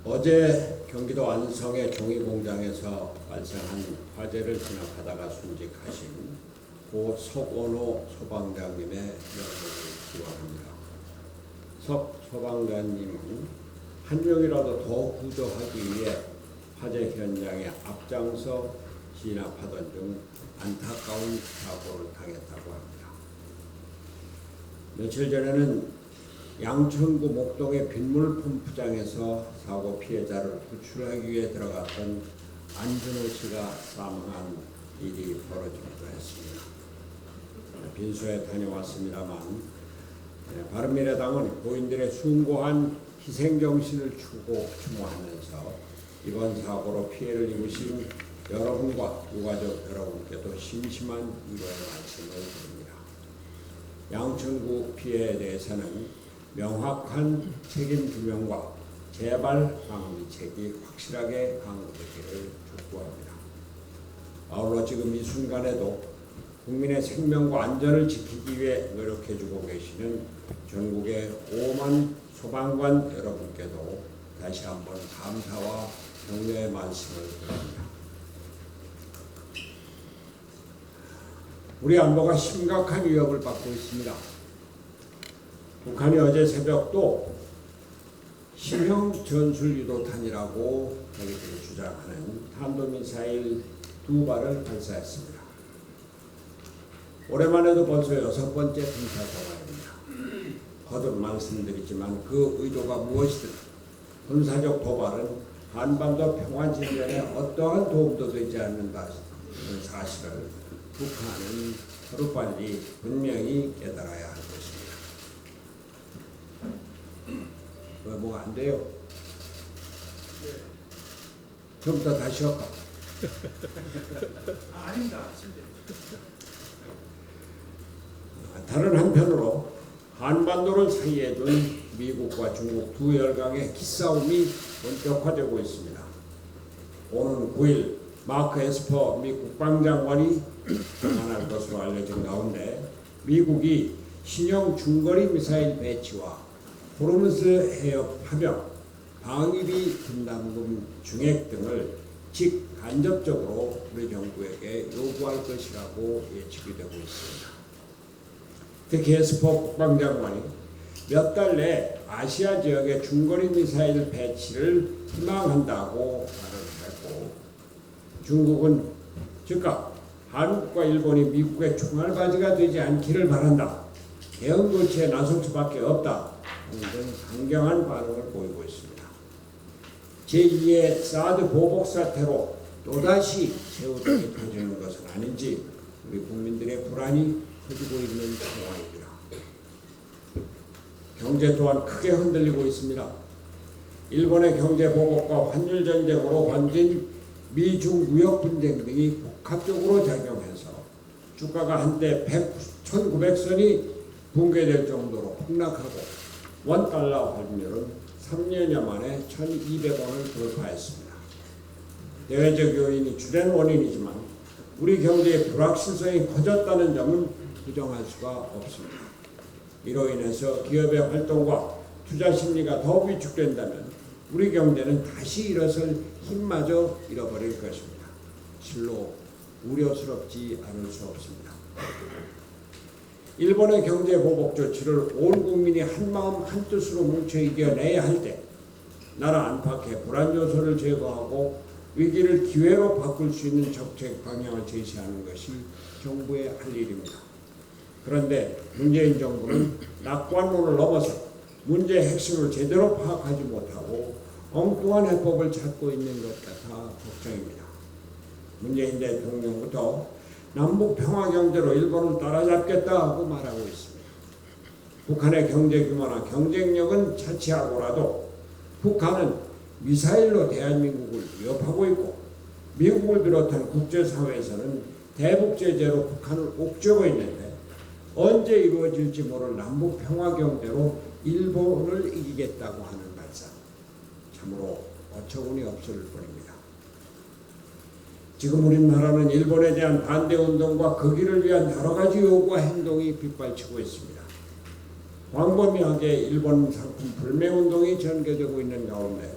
어제 경기도 안성의 종이공장에서 발생한 화재를 진압하다가 순직하신 고 석원호 소방장님의 명예를 기원합니다. 석 소방관님은 한 명이라도 더 구조하기 위해 화재 현장에 앞장서 진압하던 중 안타까운 사고를 당했다고 합니다. 며칠 전에는 양천구 목동의 빗물 펌프장에서 사고 피해자를 구출하기 위해 들어갔던 안준호 씨가 사망한 일이 벌어지기도 했습니다. 빈소에 다녀왔습니다만 바른미래당은 고인들의 숭고한 희생정신을 추모하면서 이번 사고로 피해를 입으신 여러분과 유가족 여러분께도 심심한 위로의 말씀을 드립니다. 양천구 피해에 대해서는 명확한 책임 규명과 재발 방지책이 확실하게 강구되기를 촉구합니다. 아울러 지금 이 순간에도 국민의 생명과 안전을 지키기 위해 노력해주고 계시는 전국의 5만 소방관 여러분께도 다시 한번 감사와 격려의 말씀을 드립니다. 우리 안보가 심각한 위협을 받고 있습니다. 북한이 어제 새벽도 신형 전술유도탄이라고 자기들이 주장하는 탄도미사일 2발을 발사했습니다. 올해만 해도 벌써 6번째 군사 도발입니다. 거듭 말씀드리지만 그 의도가 무엇이든 군사적 도발은 한반도 평화 진전에 어떠한 도움도 되지 않는다는 사실을 북한은 하루빨리 분명히 깨달아야 할 것입니다. 왜 뭐가 안 돼요? 처음부터 다시 할까? 아닙니다. 다른 한편으로 한반도를 사이에 둔 미국과 중국 두 열강의 기싸움이 본격화되고 있습니다. 오는 9일 마크 에스퍼 미 국방장관이 방한할 것으로 알려진 가운데 미국이 신형 중거리 미사일 배치와 호르무즈 해협 파병, 방위비 분담금 증액 등을 직간접적으로 우리 정부에게 요구할 것이라고 예측이 되고 있습니다. 특히 에스퍼 국방장관이 몇 달 내 아시아 지역의 중거리 미사일 배치를 희망한다고 말을 했고, 중국은 즉각 한국과 일본이 미국의 총알바지가 되지 않기를 바란다, 대응 조치에 나설 수밖에 없다 등 강경한 반응을 보이고 있습니다. 제2의 사드 보복 사태로 또다시 새우등이 터지는 것은 아닌지 우리 국민들의 불안이 커지고 있는 상황입니다. 경제 또한 크게 흔들리고 있습니다. 일본의 경제 보복과 환율 전쟁으로 번진 미중 무역 분쟁 등이 복합적으로 작용해서 주가가 한때 1,900선이 붕괴될 정도로 폭락하고 원달러 환율은 3년여 만에 1,200원을 돌파했습니다. 대외적 요인이 주된 원인이지만 우리 경제의 불확실성이 커졌다는 점은 부정할 수가 없습니다. 이로 인해서 기업의 활동과 투자 심리가 더 위축된다면 우리 경제는 다시 일어설 힘마저 잃어버릴 것입니다. 실로 우려스럽지 않을 수 없습니다. 일본의 경제 보복 조치를 온 국민이 한마음 한뜻으로 뭉쳐 이겨내야 할 때 나라 안팎의 불안 요소를 제거하고 위기를 기회로 바꿀 수 있는 정책 방향을 제시하는 것이 정부의 할 일입니다. 그런데 문재인 정부는 낙관론을 넘어서 문제의 핵심을 제대로 파악하지 못하고 엉뚱한 해법을 찾고 있는 것 같아 걱정입니다. 문재인 대통령부터 남북 평화 경제로 일본을 따라잡겠다고 말하고 있습니다. 북한의 경제 규모나 경쟁력은 차치하고라도 북한은 미사일로 대한민국을 위협하고 있고 미국을 비롯한 국제사회에서는 대북 제재로 북한을 옥죄고 있는데 언제 이루어질지 모를 남북 평화 경제로 일본을 이기겠다고 하는 발상, 참으로 어처구니 없을 뿐입니다. 지금 우리나라는 일본에 대한 반대운동과 그 길을 위한 여러 가지 요구와 행동이 빗발치고 있습니다. 광범위하게 일본 상품 불매운동이 전개되고 있는 가운데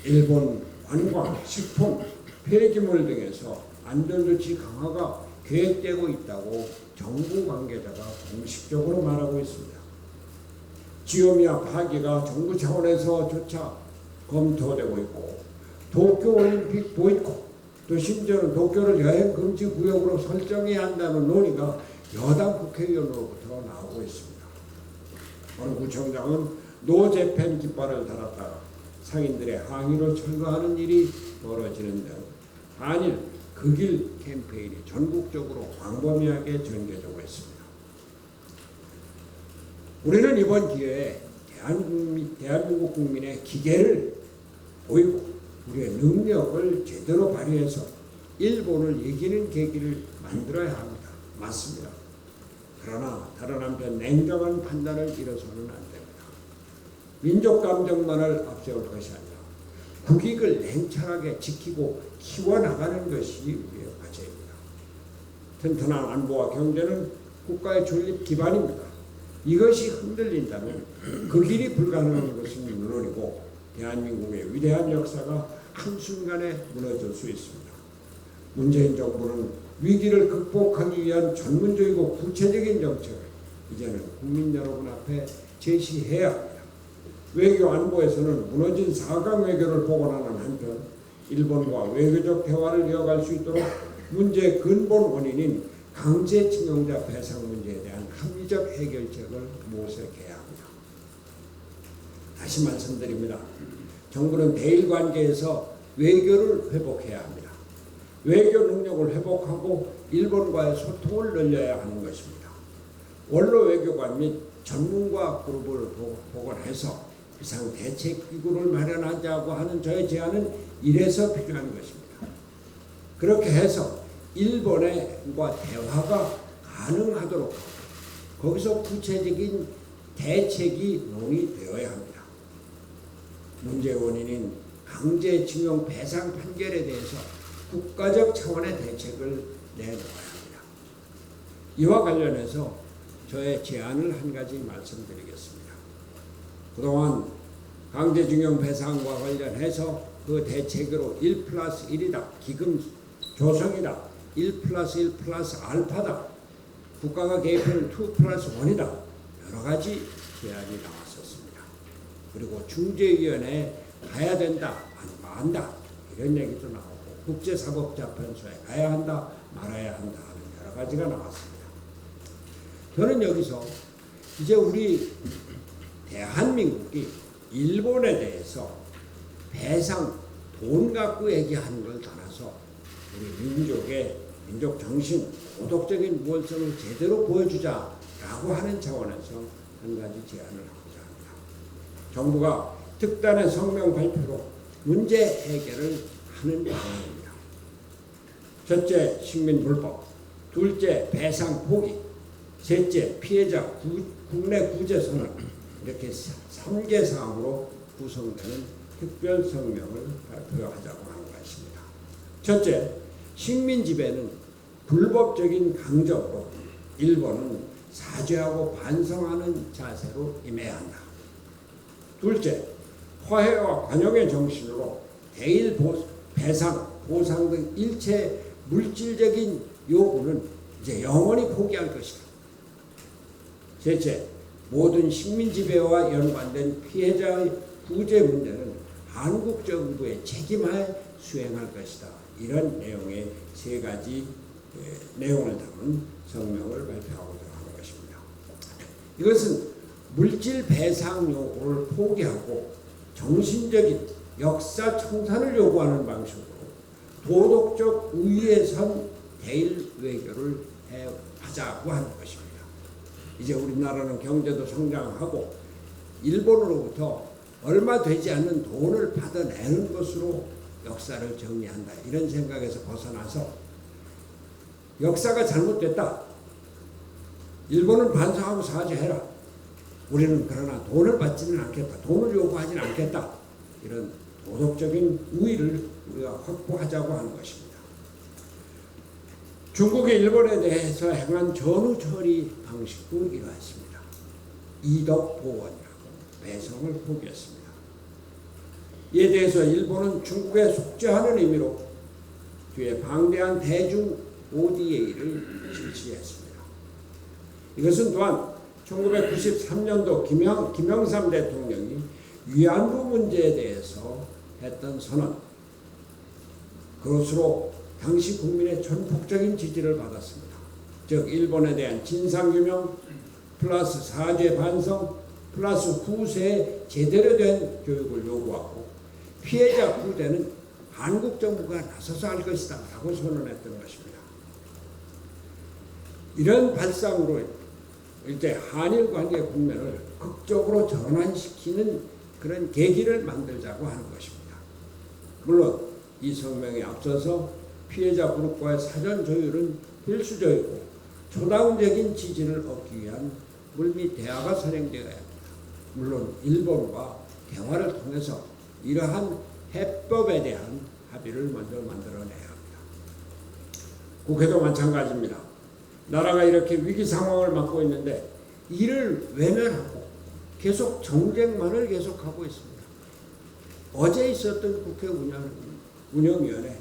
일본 관광, 식품, 폐기물 등에서 안전조치 강화가 계획되고 있다고 정부 관계자가 공식적으로 말하고 있습니다. 지오미아 파기가 정부 차원에서조차 검토되고 있고 도쿄올림픽 보이콧, 또 심지어는 도쿄를 여행 금지 구역으로 설정해야 한다는 논의가 여당 국회의원으로부터 나오고 있습니다. 어느 구청장은 노재팬 깃발을 달았다가 상인들의 항의로 철거하는 일이 벌어지는 등 한일 극일 캠페인이 전국적으로 광범위하게 전개되고 있습니다. 우리는 이번 기회에 대한민국 국민의 기계를 보이고 우리의 능력을 제대로 발휘해서 일본을 이기는 계기를 만들어야 합니다. 맞습니다. 그러나 다른 한편 냉정한 판단을 잃어서는 안 됩니다. 민족 감정만을 앞세울 것이 아니라 국익을 냉철하게 지키고 키워나가는 것이 우리의 과제입니다. 튼튼한 안보와 경제는 국가의 존립 기반입니다. 이것이 흔들린다면 그 길이 불가능한 것은 물론이고 대한민국의 위대한 역사가 한순간에 무너질 수 있습니다. 문재인 정부는 위기를 극복하기 위한 전문적이고 구체적인 정책을 이제는 국민 여러분 앞에 제시해야 합니다. 외교 안보에서는 무너진 4강 외교를 복원하는 한편 일본과 외교적 대화를 이어갈 수 있도록 문제의 근본 원인인 강제징용자 배상 문제에 대한 합리적 해결책을 모색해야 합니다. 다시 말씀드립니다. 정부는 대일관계에서 외교를 회복해야 합니다. 외교 능력을 회복하고 일본과의 소통을 늘려야 하는 것입니다. 원로 외교관 및 전문가 그룹을 복원해서 비상대책기구를 마련하자고 하는 저의 제안은 이래서 필요한 것입니다. 그렇게 해서 일본과 대화가 가능하도록 거기서 구체적인 대책이 논의되어야 합니다. 문제의 원인인 강제징용 배상 판결에 대해서 국가적 차원의 대책을 내놓아야 합니다. 이와 관련해서 저의 제안을 한 가지 말씀드리겠습니다. 그동안 강제징용 배상과 관련해서 그 대책으로 1+1이다. 기금 조성이다. 1+1+알파다. 국가가 개입하는 2+1이다. 여러 가지 제안이 나왔었습니다. 그리고 중재위원회에 가야 된다. 안다. 이런 얘기도 나오고 국제사법재판소에 가야 한다. 말아야 한다. 하는 여러 가지가 나왔습니다. 저는 여기서 이제 우리 대한민국이 일본에 대해서 배상, 돈 갖고 얘기하는 걸 떠나서 우리 민족의 민족 정신, 도덕적인 무엇성을 제대로 보여주자라고 하는 차원에서 한 가지 제안을 하고자 합니다. 정부가 특단의 성명 발표로 문제 해결을 하는 방안입니다. 첫째, 식민불법. 둘째, 배상 포기. 셋째, 피해자 국내 구제 선언. 이렇게 3개 사항으로 구성되는 특별 성명을 발표하자고 하는 것입니다. 첫째, 식민 지배는 불법적인 강정으로 일본은 사죄하고 반성하는 자세로 임해야 한다. 둘째, 화해와 관용의 정신으로 대일 배상, 보상 등 일체 물질적인 요구는 이제 영원히 포기할 것이다. 셋째, 모든 식민 지배와 연관된 피해자의 구제 문제는 한국 정부의 책임하에 수행할 것이다. 이런 내용의 세 가지 내용을 담은 성명을 발표하고자 하는 것입니다. 이것은 물질 배상 요구를 포기하고 정신적인 역사 청산을 요구하는 방식으로 도덕적 우위에 선 대일 외교를 하자고 하는 것입니다. 이제 우리나라는 경제도 성장하고 일본으로부터 얼마 되지 않는 돈을 받아내는 것으로 역사를 정리한다. 이런 생각에서 벗어나서 역사가 잘못됐다. 일본은 반성하고 사죄해라. 우리는 그러나 돈을 받지는 않겠다. 돈을 요구하지는 않겠다. 이런 도덕적인 우위를 우리가 확보하자고 하는 것입니다. 중국이 일본에 대해서 행한 전후 처리 방식도 이러했습니다. 이덕 보원이라고 배상을 포기했습니다. 이에 대해서 일본은 중국에 속죄하는 의미로 뒤에 방대한 대중 ODA를 실시했습니다. 이것은 또한 1993년도 김영삼 대통령이 위안부 문제에 대해서 했던 선언, 그것으로 당시 국민의 전폭적인 지지를 받았습니다. 즉 일본에 대한 진상규명 플러스 사죄 반성 플러스 후세에 제대로 된 교육을 요구하고 피해자 후대는 한국 정부가 나서서 할 것이다 라고 선언했던 것입니다. 이런 발상으로 이제 한일 관계 국면을 극적으로 전환시키는 그런 계기를 만들자고 하는 것입니다. 물론 이 성명에 앞서서 피해자 그룹과의 사전 조율은 필수적이고 초당적인 지지를 얻기 위한 물밑 대화가 선행되어야 합니다. 물론 일본과 대화를 통해서 이러한 해법에 대한 합의를 먼저 만들어내야 합니다. 국회도 마찬가지입니다. 나라가 이렇게 위기 상황을 맞고 있는데 이를 외면하고 계속 정쟁만을 계속하고 있습니다. 어제 있었던 국회 운영위원회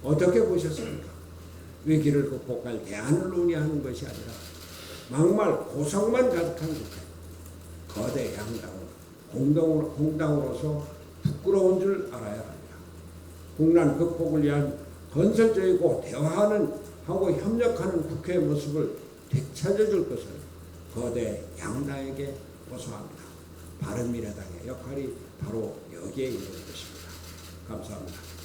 어떻게 보셨습니까? 위기를 극복할 대안을 논의하는 것이 아니라 막말 고성만 가득한 국회, 거대 양당은 공당으로서 부끄러운 줄 알아야 합니다. 국난 극복을 위한 건설적이고 대화하는 하고 협력하는 국회의 모습을 되찾아줄 것을 거대 양당에게 호소합니다. 바른미래당의 역할이 바로 여기에 있는 것입니다. 감사합니다.